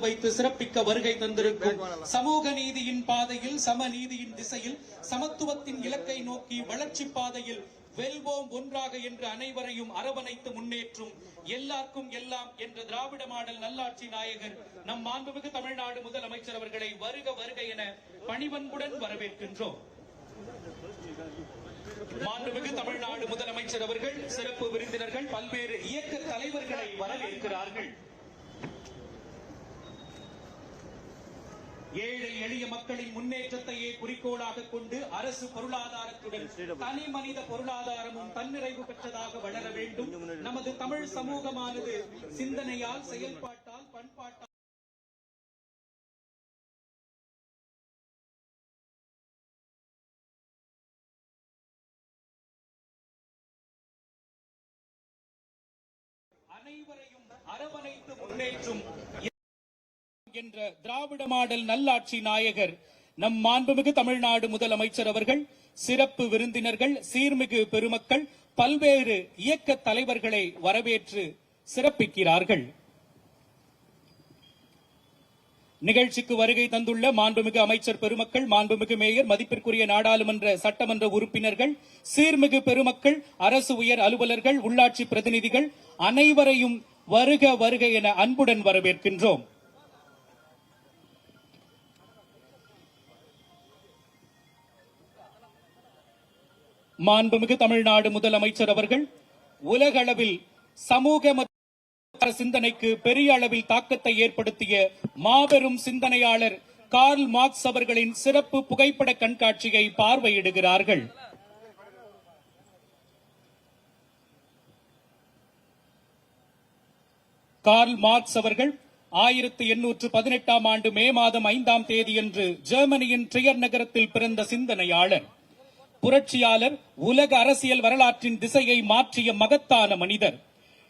வைத்து சிறப்பிக்க வருகை தந்திருக்கும் சமூக நீதியின் பாதையில் சமநீதியின் திசையில் சமத்துவத்தின் இலக்கை நோக்கி வளர்ச்சி பாதையில் வெல்வோம் ஒன்றாக என்று அனைவரையும் அரவணைத்து முன்னேற்றும் எல்லாருக்கும் எல்லாம் என்ற திராவிட மாடல் நல்லாட்சி நாயகர் நம் மாண்புமிகு தமிழ்நாடு முதலமைச்சர் அவர்களை வருக வருக என பணிவன்புடன் வரவேற்கின்றோம். மாண்புமிகு தமிழ்நாடு முதலமைச்சர் அவர்கள் சிறப்பு விருந்தினர்கள் பல்வேறு இயக்க தலைவர்களை வரவேற்கிறார்கள். ஏழை எளிய மக்களின் முன்னேற்றத்தையே குறிக்கோளாக கொண்டு அரசு பொருளாதாரத்துடன் தனி மனித பொருளாதாரமும் தன்னிறைவு பெற்றதாக வளர வேண்டும். நமது தமிழ் சமூகமானது சிந்தனையால் செயல்பாட்டால் பண்பாட்டால் அனைவரையும் அரவணைத்து முன்னேற்றும் என்ற திராவிட மாடல் நல்லாட்சி நாயகர் நம் மாண்புமிகு தமிழ்நாடு முதலமைச்சர் அவர்கள் சிறப்பு விருந்தினர்கள் சீர்மிகு பெருமக்கள் பல்வேறு இயக்க தலைவர்களை வரவேற்று சிறப்பிக்கிறார்கள். நிகழ்ச்சிக்கு வருகை தந்துள்ள மாண்புமிகு அமைச்சர் பெருமக்கள், மாண்புமிகு மேயர், மதிப்பிற்குரிய நாடாளுமன்ற சட்டமன்ற உறுப்பினர்கள், சீர்மிகு பெருமக்கள், அரசு உயர் அலுவலர்கள், உள்ளாட்சி பிரதிநிதிகள் அனைவரையும் வருக வருக என அன்புடன் வரவேற்கின்றோம். மாண்புமிகு தமிழ்நாடு முதலமைச்சர் அவர்கள் உலகளவில் சமூக மற்றும் சிந்தனைக்கு பெரிய அளவில் தாக்கத்தை ஏற்படுத்திய மாபெரும் சிந்தனையாளர் கார்ல் மார்க்ஸ் அவர்களின் சிறப்பு புகைப்பட கண்காட்சியை பார்வையிடுகிறார்கள். கார்ல் மார்க்ஸ் அவர்கள் 1818 ஆண்டு மே மாதம் 5ஆம் தேதியன்று ஜெர்மனியின் ட்ரியர் நகரத்தில் பிறந்த சிந்தனையாளர், புரட்சியாளர், உலக அரசியல் வரலாற்றின் திசையை மாற்றிய மகத்தான மனிதர்.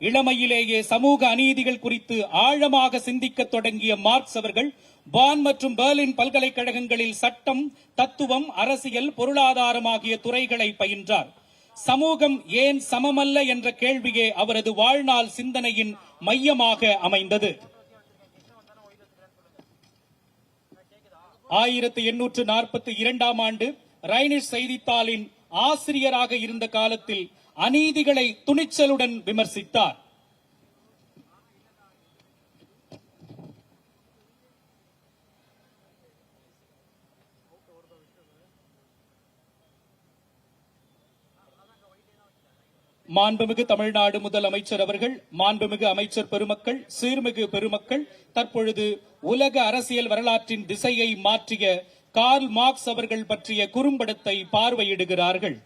இளமையிலேயே சமூக அநீதிகள் குறித்து ஆழமாக சிந்திக்க தொடங்கிய மார்க்ஸ் அவர்கள் பான் மற்றும் பெர்லின் பல்கலைக்கழகங்களில் சட்டம், தத்துவம், அரசியல், பொருளாதாரம் ஆகிய துறைகளை பயின்றார். சமூகம் ஏன் சமமல்ல என்ற கேள்வியே அவரது வாழ்நாள் சிந்தனையின் மையமாக அமைந்தது. 1842ஆம் ஆண்டு ரைனிஷ் செய்தித்தாளின் ஆசிரியராக இருந்த காலத்தில் அநீதிகளை துணிச்சலுடன் விமர்சித்தார். மாண்புமிகு தமிழ்நாடு முதலமைச்சர் அவர்கள், மாண்புமிகு அமைச்சர் பெருமக்கள், சீர்மிகு பெருமக்கள் தற்பொழுது உலக அரசியல் வரலாற்றின் திசையை மாற்றிய கார்ல் மார்க்ஸ் அவர்கள் பற்றிய குறும்படத்தை பார்வையிடுகிறார்கள்.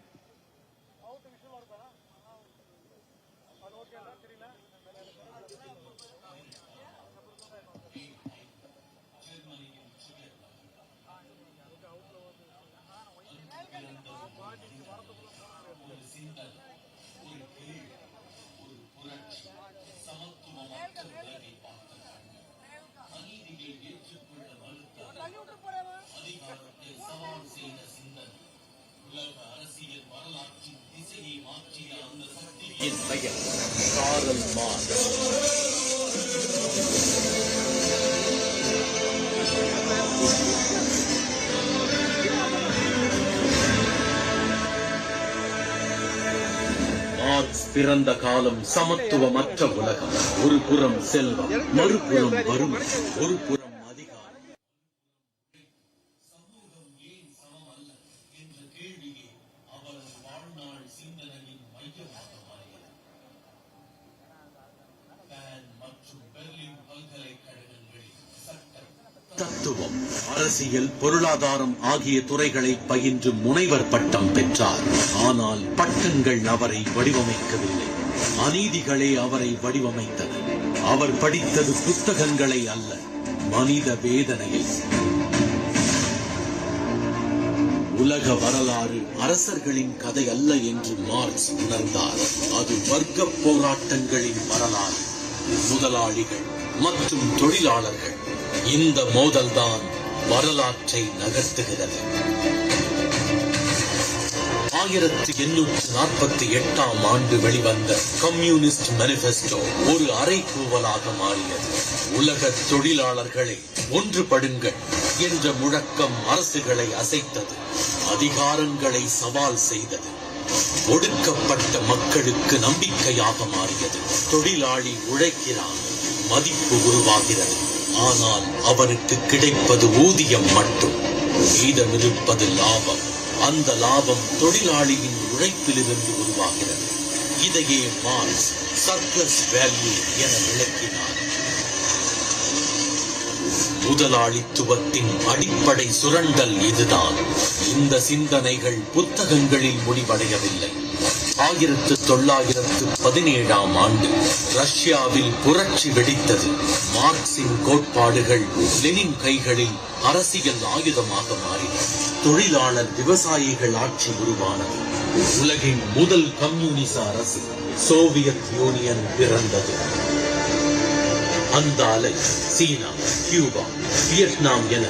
கார்ல் மார்க்ஸ் பிறந்த காலம் சமத்துவமற்ற உலகம். ஒரு புறம் செல்வம், மறுபுறம் வறுமை, ஒரு புறம் தத்துவம், அரசியல், பொருளாதாரம் ஆகிய துறைகளை பயின்று முனைவர் பட்டம் பெற்றார். ஆனால் பட்டங்கள் அவரை வடிவமைக்கவில்லை, அநீதிகளே அவரை வடிவமைத்தன. அவர் படித்தது புத்தகங்களை அல்ல, மனித வேதனையை. உலக வரலாறு அரசர்களின் கதை அல்ல என்று மார்க்ஸ் உணர்ந்தார். அது வர்க்க போராட்டங்களின் வரலாறு. முதலாளிகள் மற்றும் தொழிலாளர்கள், இந்த மோதல்தான் வரலாற்றை நகர்த்துகிறது. 1848ஆம் ஆண்டு வெளிவந்த கம்யூனிஸ்ட் மேனிஃபெஸ்டோ ஒரு அறைகூவலாக மாறியது. உலக தொழிலாளர்களை ஒன்றுபடுங்கள் என்ற முழக்கம் அரசுகளை அசைத்தது, அதிகாரங்களை சவால் செய்தது, ஒடுக்கப்பட்ட மக்களுக்கு நம்பிக்கையாக மாறியது. தொழிலாளி உழைக்கிறான், மதிப்பு உருவாகிறது. ஆனால் அவனுக்கு கிடைப்பது ஊதியம் மட்டும், மீதமிருப்பது லாபம். அந்த லாபம் தொழிலாளியின் உழைப்பிலிருந்து உருவாகிறது. இதையே மார்க்ஸ் சர்ப்ளஸ் வேல்யூ என விளக்கினார். முதலாளித்துவத்தின் அடிப்படை சுரண்டல் இதுதான். இந்த சிந்தனைகள் புத்தகங்களில் முடிவடையவில்லை. 1917ஆம் ஆண்டு ரஷ்யாவில் புரட்சி வெடித்தது. மார்க்சின் கோட்பாடுகள் லெனின் கைகளில் அரசியல் ஆயுதமாக மாறின. தொழிலாளர் விவசாயிகள் ஆட்சி உருவானது. உலகின் முதல் கம்யூனிச அரசு சோவியத் யூனியன் பிறந்தது. அந்த அலை சீனா, கியூபா, வியட்நாம் என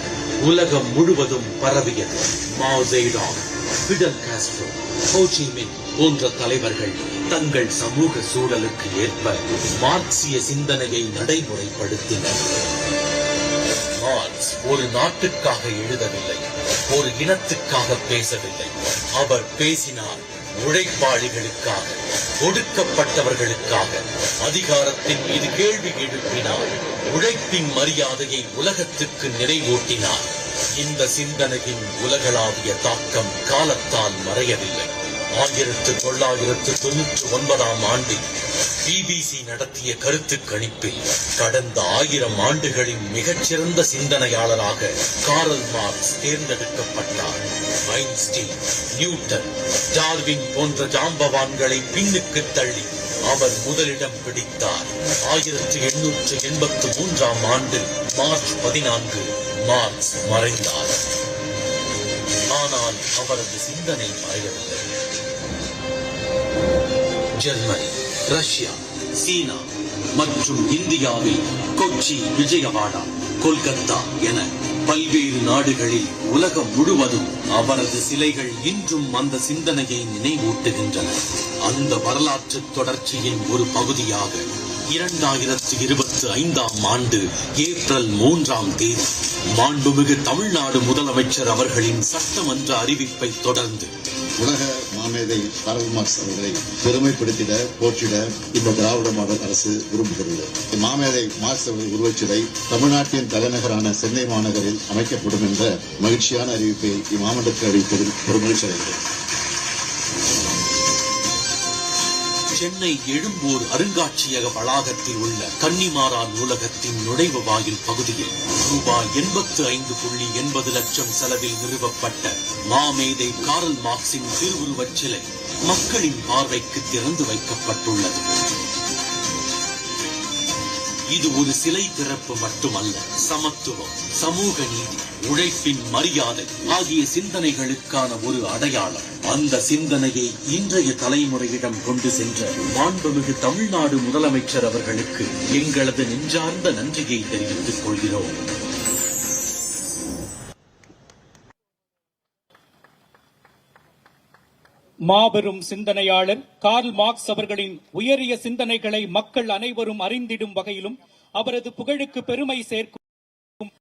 உலகம் முழுவதும் பரவியது. Mau ஜெடாங், Fidel Castro, Ho Chi மின் போன்ற தலைவர்கள் தங்கள் சமூக சூழலுக்கு ஏற்ப மார்க்சிய சிந்தனையை நடைமுறைப்படுத்தினர். மார்க்ஸ் ஒரு நாட்டுக்காக எழுதவில்லை, ஒரு இனத்துக்காக பேசவில்லை. அவர் பேசினார் உழைப்பாளிகளுக்காக, ஒடுக்கப்பட்டவர்களுக்காக. அதிகாரத்தின் மீது கேள்வி எழுப்பினார். உழைப்பின் மரியாதையை உலகத்துக்கு நிறைவூட்டினார். இந்த சிந்தனையின் உலகளாவிய தாக்கம் காலத்தால் மறையவில்லை. 1999ஆம் ஆண்டில் பிபிசி நடத்திய கருத்து கணிப்பில் கடந்த 1000 ஆண்டுகளின் மிகச்சிறந்த சிந்தனையாளராக காரல் மார்க்ஸ் தேர்ந்தெடுக்கப்பட்டார். ஐன்ஸ்டீன், நியூட்டன், டார்வின் போன்ற ஜாம்பவான்களை பின்னுக்கு தள்ளி அவர் முதலிடம் பிடித்தார். 1883ஆம் ஆண்டு மார்ச் 14 மார்க்ஸ் மறைந்தார். ஆனால் அவரது சிந்தனை மறையவில்லை. ஜெர்மனி, ரஷ்யா, சீனா மற்றும் இந்தியாவில் கொச்சி, விஜயவாடா, கொல்கத்தா என பல்வேறு நாடுகளில் உலகம் முழுவதும் அவரது சிலைகள் இன்றும் அந்த சிந்தனையை நினைவூட்டுகின்றன. அந்த வரலாற்று தொடர்ச்சியின் ஒரு பகுதியாக 2025ஆம் ஆண்டு ஏப்ரல் 3ஆம் தேதி மாண்புமிகு தமிழ்நாடு முதலமைச்சர் அவர்களின் சட்டமன்ற அறிவிப்பை தொடர்ந்து உலக மாமேதை காரல் மார்க்ஸ் அவர்களை பெருமைப்படுத்திட, போற்றிட இந்த திராவிட மாடல் அரசு விரும்புகிறது. மாமேதை மார்க்ஸ் அவர்கள் உருவச்சிலை தமிழ்நாட்டின் தலைநகரான சென்னை மாநகரில் அமைக்கப்படும் என்ற மகிழ்ச்சியான அறிவிப்பை இம்மாமண்டலத்தில் அறிவிப்பதில் பெருமகிழ்ச்சி அடைகிறேன். சென்னை எழும்பூர் அருங்காட்சியக வளாகத்தில் உள்ள கன்னிமாரா நூலகத்தின் நுழைவு வாயில் பகுதியில் ரூபாய் 85.80 லட்சம் செலவில் நிறுவப்பட்ட மாமேதை காரல் மார்க்சின் திருவுருவச் சிலை மக்களின் பார்வைக்கு திறந்து வைக்கப்பட்டுள்ளது. இது ஒரு சிலை திறப்பு மட்டுமல்ல, சமத்துவம், சமூக நீதி, உழைப்பின் மரியாதை ஆகிய சிந்தனைகளுக்கான ஒரு அடையாளம். அந்த சிந்தனையை இன்றைய தலைமுறையிடம் கொண்டு சென்ற மாண்புமிகு தமிழ்நாடு முதலமைச்சர் அவர்களுக்கு எங்களது நெஞ்சார்ந்த நன்றியை தெரிவித்துக் கொள்கிறோம். மாபெரும் சிந்தனையாளர் கார்ல் மார்க்ஸ் அவர்களின் உயரிய சிந்தனைகளை மக்கள் அனைவரும் அறிந்திடும் வகையிலும் அவரது புகழுக்கு பெருமை சேர்க்கும்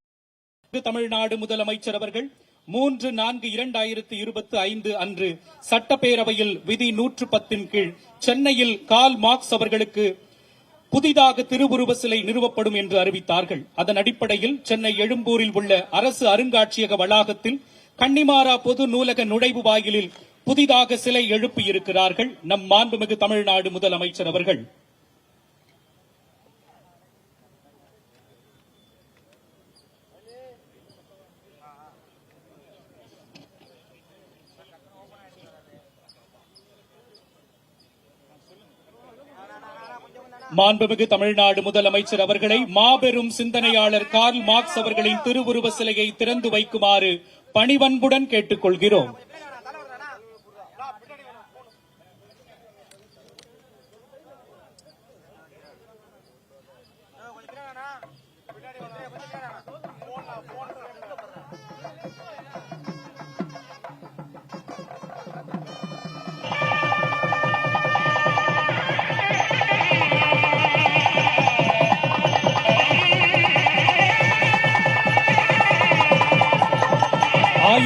தமிழ்நாடு முதலமைச்சர் அவர்கள் 3/4/2025 அன்று சட்டப்பேரவையில் விதி 110 கீழ் சென்னையில் கார்ல் மார்க்ஸ் அவர்களுக்கு புதிதாக திருவுருவ சிலை நிறுவப்படும் என்று அறிவித்தார்கள். அதன் அடிப்படையில் சென்னை எழும்பூரில் உள்ள அரசு அருங்காட்சியக வளாகத்தில் கன்னிமாரா பொது நூலக நுழைவு வாயிலில் புதிதாக சிலை எழுப்பியிருக்கிறார்கள் நம் மாண்புமிகு தமிழ்நாடு முதலமைச்சர் அவர்கள். மாண்புமிகு தமிழ்நாடு முதலமைச்சர் அவர்களை மாபெரும் சிந்தனையாளர் கார்ல் மார்க்ஸ் அவர்களின் திருவுருவ சிலையை திறந்து வைக்குமாறு பணிவன்புடன் கேட்டுக் கொள்கிறோம்.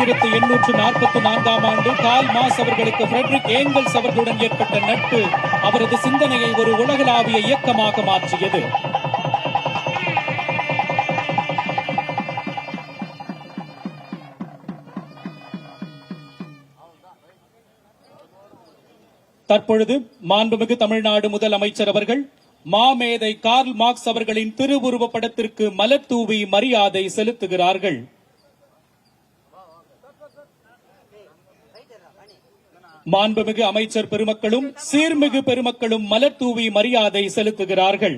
1844ஆம் ஆண்டு கார்ல் மார்க்ஸ் அவர்களுக்கு ஃபிரெட்ரிக் ஏங்கல்ஸ் அவர்களுடன் ஏற்பட்ட நட்பு அவரது சிந்தனையை ஒரு உலகளாவிய இயக்கமாக மாற்றியது. தற்பொழுது மாண்புமிகு தமிழ்நாடு முதலமைச்சர் அவர்கள் மாமேதை கார்ல் மார்க்ஸ் அவர்களின் திருவுருவப் படத்திற்கு மலர் தூவி மரியாதை செலுத்துகிறார்கள். மாண்புமிகு அமைச்சர் பெருமக்களும் சீர்மிகு பெருமக்களும் மலர் தூவி மரியாதை செலுத்துகிறார்கள்.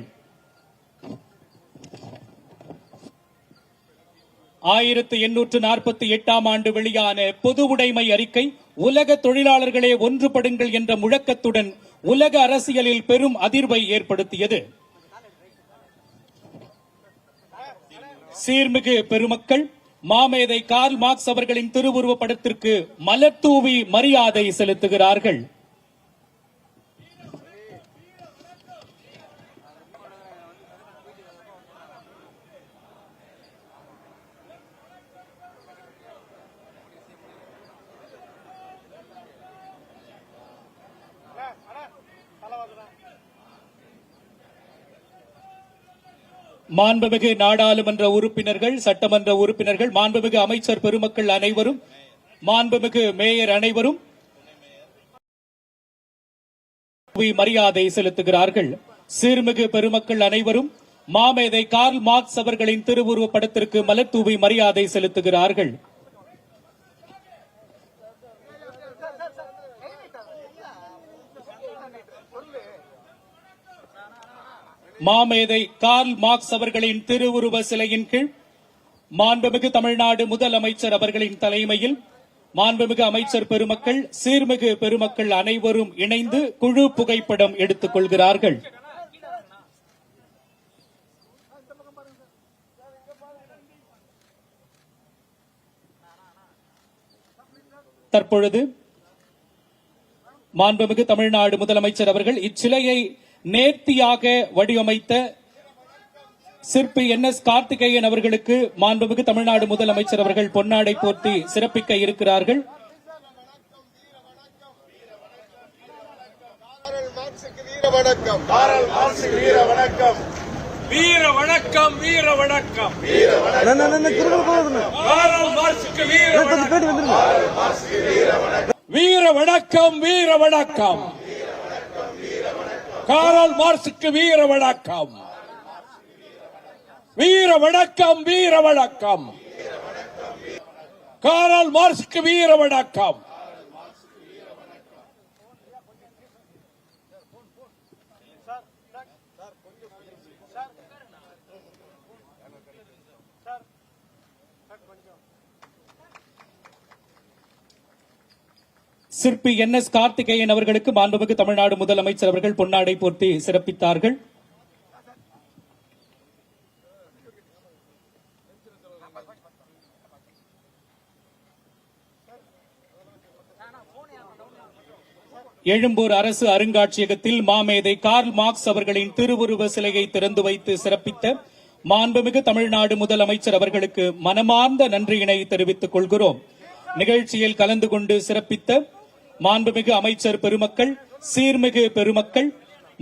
1848ஆம் ஆண்டு வெளியான பொது உடைமை அறிக்கை உலக தொழிலாளர்களே ஒன்றுபடுங்கள் என்ற முழக்கத்துடன் உலக அரசியலில் பெரும் அதிர்வை ஏற்படுத்தியது. சீர்மிகு பெருமக்கள் மாமேதை கார்ல் மார்க்ஸ் அவர்களின் திருவுருவப் படத்திற்கு மலர் தூவி மரியாதை செலுத்துகிறார்கள். மாண்புமிகு நாடாளுமன்ற உறுப்பினர்கள், சட்டமன்ற உறுப்பினர்கள், மாண்புமிகு அமைச்சர் பெருமக்கள் அனைவரும், மாண்புமிகு மேயர் அனைவரும் மரியாதை செலுத்துகிறார்கள். சீர்மிகு பெருமக்கள் அனைவரும் மாமேதை கார்ல் மார்க்ஸ் அவர்களின் திருவுருவப் படத்திற்கு மலர் தூவி மரியாதை செலுத்துகிறார்கள். மாமேதை கார்ல் மார்க்ஸ் அவர்களின் திருவுருவ சிலையின் கீழ் மாண்புமிகு தமிழ்நாடு முதலமைச்சர் அவர்களின் தலைமையில் மாண்புமிகு அமைச்சர் பெருமக்கள், சீர்மிகு பெருமக்கள் அனைவரும் இணைந்து குழு புகைப்படம் எடுத்துக் கொள்கிறார்கள். தற்பொழுது மாண்புமிகு தமிழ்நாடு முதலமைச்சர் அவர்கள் இச்சிலையை நேர்த்தியாக வடிவமைத்த சிற்பி NS கார்த்திகேயன் அவர்களுக்கு மாண்புமிகு தமிழ்நாடு முதலமைச்சர் அவர்கள் பொன்னாடை போர்த்தி சிறப்பிக்க இருக்கிறார்கள். வீர வணக்கம், கார்ல் மார்க்ஸுக்கு வீர வணக்கம், வீர வணக்கம், வீர வணக்கம், வீர வணக்கம், கார்ல் மார்க்ஸுக்கு வீர வணக்கம், வீர வணக்கம், வீர வணக்கம், கார்ல் மார்க்ஸுக்கு வீர வணக்கம், வீர வணக்கம், வீர வணக்கம், கார்ல் மார்க்ஸுக்கு வீர வணக்கம். சிற்பி NS கார்த்திகேயன் அவர்களுக்கு மாண்புமிகு தமிழ்நாடு முதலமைச்சர் அவர்கள் பொன்னாடை போர்த்தி சிறப்பித்தார்கள். எழும்பூர் அரசு அருங்காட்சியகத்தில் மாமேதை கார்ல் மார்க்ஸ் அவர்களின் திருவுருவ சிலையை திறந்து வைத்து சிறப்பித்த மாண்புமிகு தமிழ்நாடு முதலமைச்சர் அவர்களுக்கு மனமார்ந்த நன்றியினை தெரிவித்துக் கொள்கிறோம். நிகழ்ச்சியில் கலந்து கொண்டு சிறப்பித்த மாண்புமிகு அமைச்சர் பெருமக்கள், சீர்மிகு பெருமக்கள்,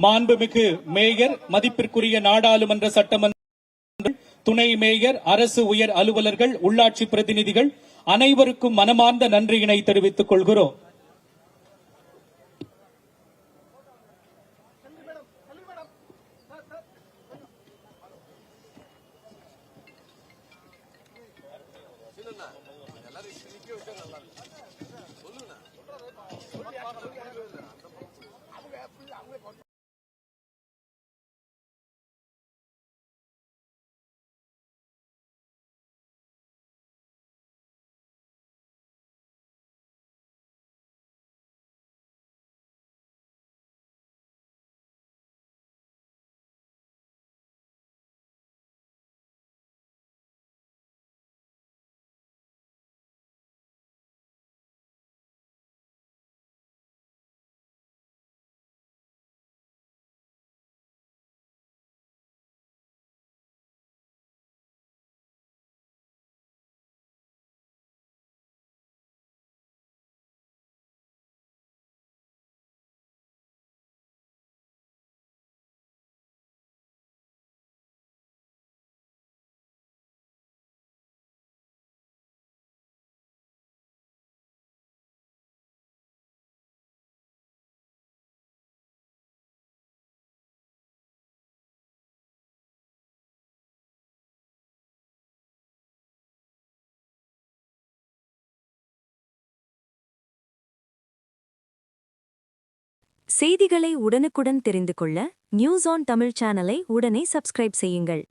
மாண்புமிகு மேயர், மதிப்பிற்குரிய நாடாளுமன்ற சட்டமன்ற துணை மேயர், அரசு உயர் அலுவலர்கள், உள்ளாட்சி பிரதிநிதிகள் அனைவருக்கும் மனமார்ந்த நன்றியினை தெரிவித்துக் கொள்கிறோம். செய்திகளை உடனுக்குடன் தெரிந்து கொள்ள நியூஸ் ஆன் தமிழ் சேனலை உடனே சப்ஸ்கிரைப் செய்யுங்கள்.